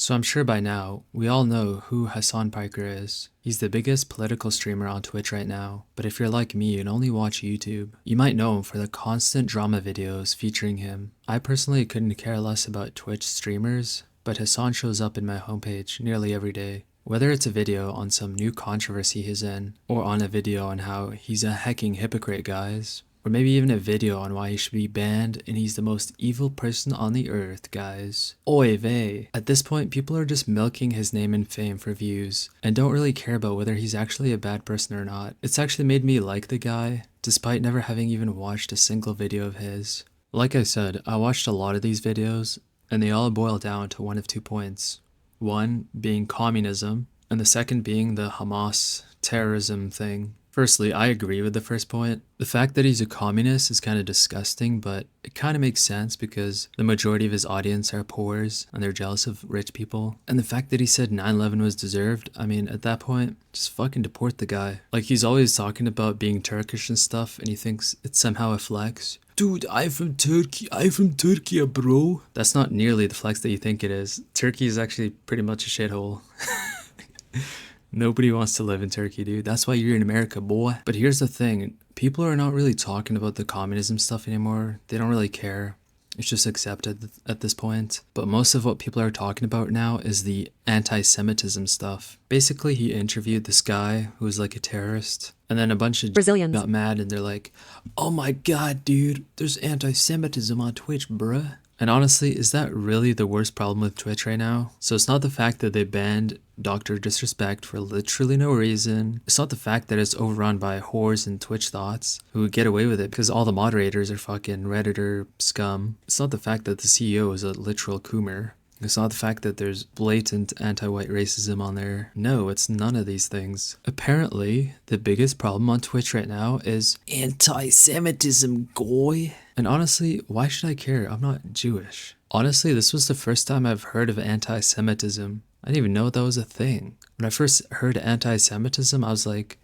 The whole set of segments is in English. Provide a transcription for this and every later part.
So I'm sure by now, we all know who Hasan Piker is. He's the biggest political streamer on Twitch right now, but if you're like me and only watch YouTube, you might know him for the constant drama videos featuring him. I personally couldn't care less about Twitch streamers, but Hasan shows up in my homepage nearly every day. Whether it's a video on some new controversy he's in, or on a video on how he's a hecking hypocrite, guys, or maybe even a video on why he should be banned and he's the most evil person on the earth, guys. Oy vey. At this point, people are just milking his name and fame for views, and don't really care about whether he's actually a bad person or not. It's actually made me like the guy, despite never having even watched a single video of his. Like I said, I watched a lot of these videos, and they all boil down to one of 2 points. One being communism, and the second being the Hamas terrorism thing. Firstly, I agree with the first point. The fact that he's a communist is kind of disgusting, but it kind of makes sense because the majority of his audience are poors and they're jealous of rich people. And the fact that he said 9/11 was deserved, I mean, at that point, just fucking deport the guy. Like, he's always talking about being Turkish and stuff, and he thinks it's somehow a flex. Dude, I'm from Turkey, bro. That's not nearly the flex that you think it is. Turkey is actually pretty much a shithole. Nobody wants to live in Turkey, dude. That's why you're in America, boy. But here's the thing. People are not really talking about the communism stuff anymore. They don't really care. It's just accepted at this point. But most of what people are talking about now is the anti-Semitism stuff. Basically, he interviewed this guy who was like a terrorist. And then a bunch of Brazilians got mad and they're like, oh my god, dude, there's anti-Semitism on Twitch, bruh. And honestly, is that really the worst problem with Twitch right now? So it's not the fact that they banned Dr. Disrespect for literally no reason. It's not the fact that it's overrun by whores and Twitch thoughts who get away with it because all the moderators are fucking Redditor scum. It's not the fact that the CEO is a literal coomer. It's not the fact that there's blatant anti-white racism on there. No, it's none of these things. Apparently, the biggest problem on Twitch right now is anti-Semitism, goy. And honestly, why should I care? I'm not Jewish. Honestly, this was the first time I've heard of anti-Semitism. I didn't even know that was a thing. When I first heard anti-Semitism, I was like,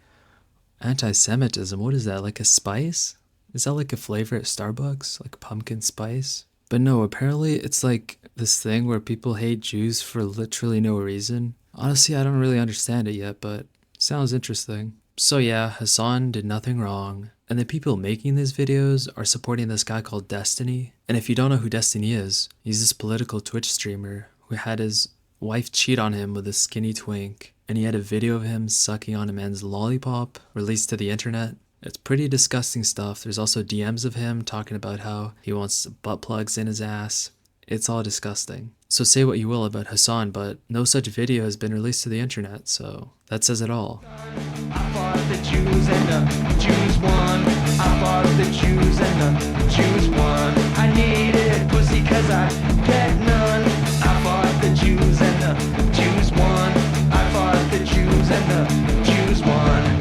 anti-Semitism, what is that? Like a spice? Is that like a flavor at Starbucks? Like pumpkin spice? But no, apparently it's like this thing where people hate Jews for literally no reason. Honestly, I don't really understand it yet, but it sounds interesting. So yeah, Hasan did nothing wrong. And the people making these videos are supporting this guy called Destiny. And if you don't know who Destiny is, he's this political Twitch streamer who had his wife cheat on him with a skinny twink. And he had a video of him sucking on a man's lollipop released to the internet. It's pretty disgusting stuff. There's also DMs of him talking about how he wants butt plugs in his ass. It's all disgusting. So say what you will about Hasan, but no such video has been released to the internet, so that says it all. I fought the Jews and the Jews won. I fought the Jews and the